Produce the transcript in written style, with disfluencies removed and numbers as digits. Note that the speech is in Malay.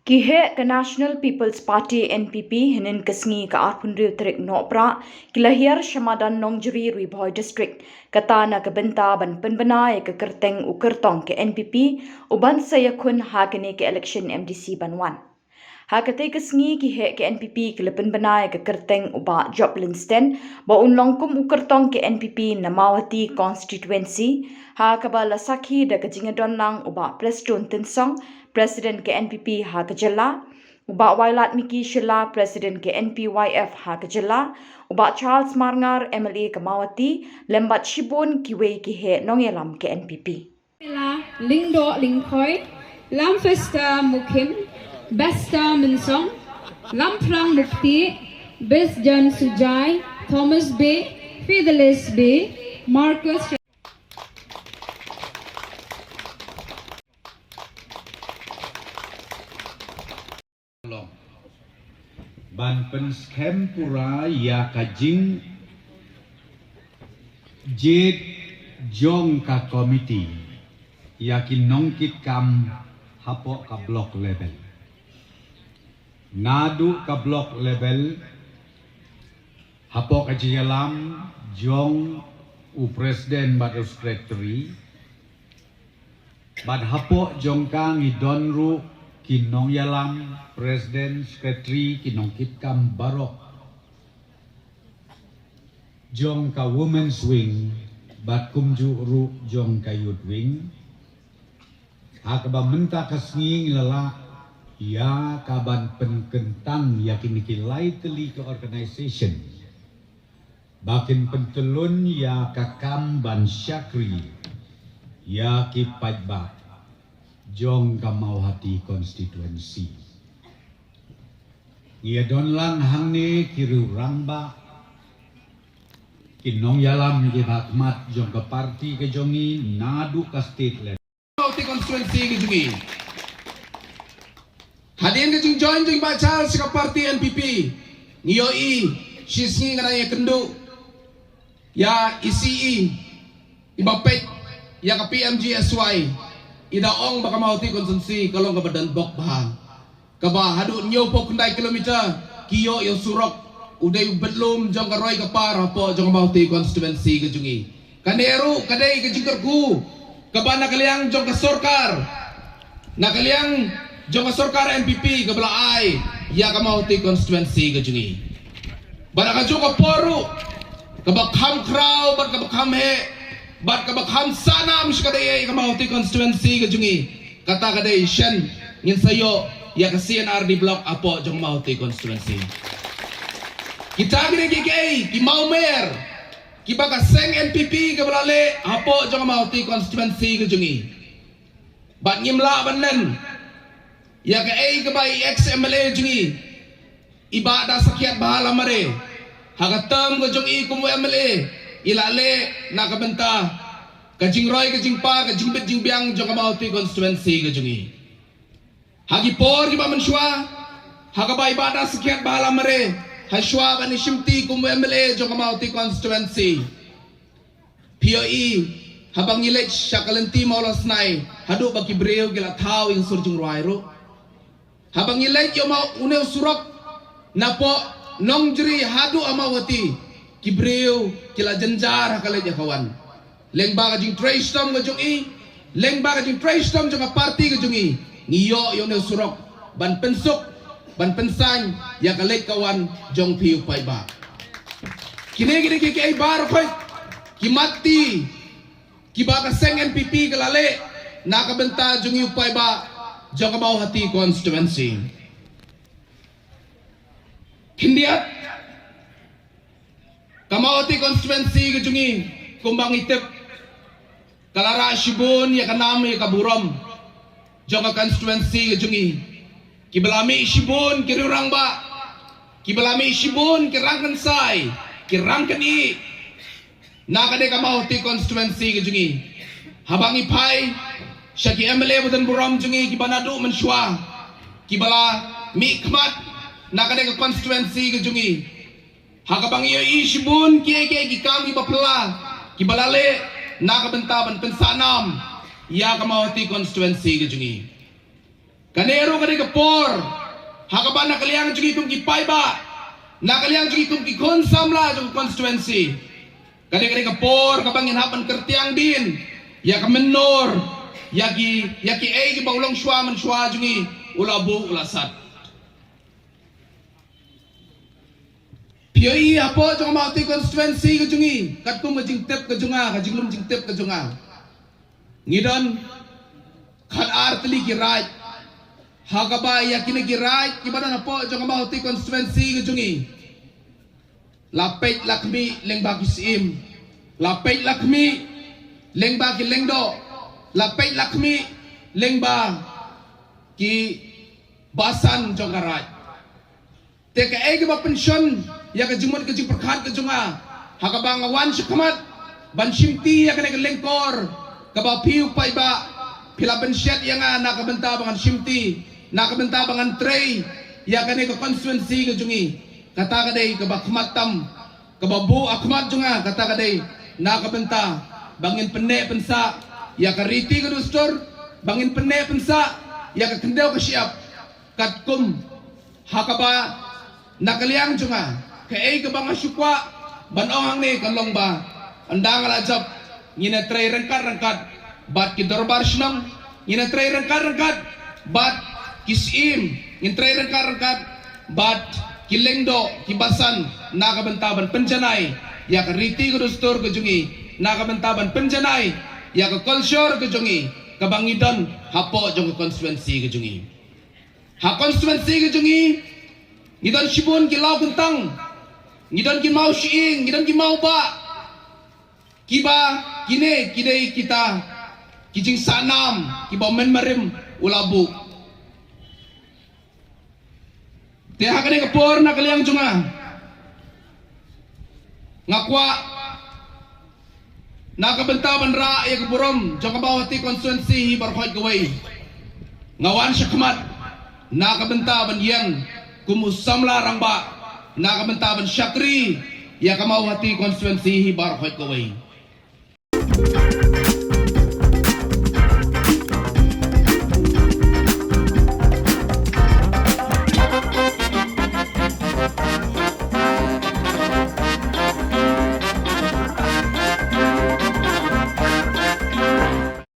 Kihe ke National People's Party NPP hinin kesngi ke Arpunriu Terik Nopra kilahir Shamadan Nongjeri Ribhoy District kata na kebenta ban penbenai ke kerteng ukertong ke NPP uban sayakun hakene ke election MDC Banwan. Hakate kesngi kihe ke NPP ke lepen benai ke kerteng uba Joplinston ba unlongkum ukertong ke NPP Namawati constituency ha kabala sakhi da kejingadon nang uba Preston Tinsong Presiden ke NPP ha kejela, uba Wailat Miki Shila Presiden ke NPYF ha kejela, uba Charles Marngar MLA Kamawati, lembat Shibun kiwe kihe nongelam ke NPP. Lingdo Lingkhoi, Lamfesta Mukim, Besta Minsong, Lamprang Mukti, Besjan Sujai, Thomas B, Fidelis B, Marcus ban penskempura ya kajing jed jong ka komiti yakin nongkit kam hapo ka blok level nadu ka blok level hapo ka jialam jong u presiden bad secretary bad hapo jong kang idonru kinong yalam presiden sekretari kinong kitkam barok jong ka women's wing bat kumju ru jong ka youth wing akaba menta kasnging lala ya kaban penkentang yakin kilai teli ke organization bakin pentelun ya kakam ban syakri ya kipajbak jong kamau hati konstituensi. Ia donlang hangne kiru ramba kinong yalam ke hakmat jong ke parti ke jongi nadu ke state level. Hati konstituensi ke jongi. Hadian ke jong join jong baca ke parti NPP. Ngiyoi shisngi kana ya kendu ya ECE ibapet ya ke PMGSY. Ida ong baka mauti konsumsi kalau ke badan bok bahan. Kaba hadu nyo po kundai kilometer kiyo yung surok uday belum jong karoy kapar po jong mauti konstituensi ke jungi. Kanderu kadai ke jingkerku kaba nakaliang jong kasorkar nakaliang jong kasorkar NPP kabla ay ya ka mauti konstituensi ke jungi. Baraka jong kaporu kaba kham kraw bat kaba kham he bat kabak hamsana miskadaya ikamauti konstituensi kejungi kata kadai shen ngin sayo ya ke CNR di blok apo jong mauti konstituensi kita gini gigi ki mau mer ki baka seng NPP ke belale apo jong mauti konstituensi kejungi bat ngimla banen ya ke bai ex MLA jungi ibada sakiat bahala mare hagatam ke jong kumu MLA ilale nakabenta kajing roy kajing pa kajing bet jing biang jong kamauti konstituensi kajungi hagi por ki menswa hagaba ibada sekian bahala mare haswa bani shimti kum MLA jong kamauti konstituensi POE habang ilek syakalenti maulas nai hadu baki breu gila tau ing surjung roiro habang ilek yo mau une surok napo nongjeri hadu amawati kibreu kila jenjar hakale kawan leng baga jing traystom ga jungi leng baga jing traystom jong parti ga jungi ngiyo yo ne surok ban pensuk ban pensan ya kale kawan jong piu pai ba kine gine ke ai bar khoi kimati kibaga seng NPP galale nakabenta jungi upai ba jong mau hati constituency hindiat kamauti konstituensi kejungi kumbang itip kalara shibun ya kanam ya kaburom jonga konstituensi kejungi kibalami shibun kirurang ba kibalami shibun kirangkan sai kirangkan i nakade kamauti konstituensi kejungi habangi pai syaki MLA budan buram jungi kibanadu menswa kibala mikmat nakade ke konstituensi kejungi hakabang iyo ishibun kie gikam ibapla kibalale nakabentaban pensanam ya kamawati konstituensi kejungi Kanero kani kapor. Hakaba na kaliang jugi kum ki paiba. Na kaliang jugi kum ki konsamla jung constituency. Kani kapor kabangin hapan kertiang din. Ya kamenor. Yaki ay ki baulong shwa man shwa jungi ulabu ulasat. Pioi apo jong mauti constituency ke jungi kat kum jing tep ke junga ka jinglum jing tep ke junga. Ngidon khat artli ki right. Hakaba yakini ki right ki badan apo jong mauti constituency ke jungi. Lapet lakmi lengba ki sim. Lapet lakmi lengba ki lengdo. Lapet lakmi lengba ki basan jong right. Teka ege ba pension ya ka jumot ka jing perkhat ka junga hakaba ngawan shikamat ban shimti ya ka lengkor ka ba piu pa iba pila pensiat ya nga nakabenta bangan shimti nakabenta bangan tray ya ka constituency ka jungi kata ka day ka ba khmatam ka ba bu akhmat junga kata ka day nakabenta bangin penne pensa ya ka riti ka dostor bangin penne pensa ya ka kendaw ka siap katkum hakaba nakaliang junga kay ka bang asukwa banong ni kalong ba andang alajab ngina tray rangkat bat ki dorbar shnam ngina tray rangkat bat kisim ngin tray rangkat bat kilengdo kibasan nakabantaban penjanay ya ka riti ko dostor ko jungi nakabantaban penjanay ya ka culture ko jungi kabangidon hapo jong constituency ko jungi ha constituency ko jungi ngidon shibun ki law kuntang ngidon ki mau shiing ngidon ki mau ba kiba kine kidai kita kijing sanam kiba men marim ulabu te hakane kapor na kaliang junga ngakwa nakabentaban ra ya kaburom jong kabawati constituency barhoy gaway ngawan syakmat nakabentaban yang kumusamla rangba nakabentaban syakri ya kamau hati konstituensi hibar hoy kaway.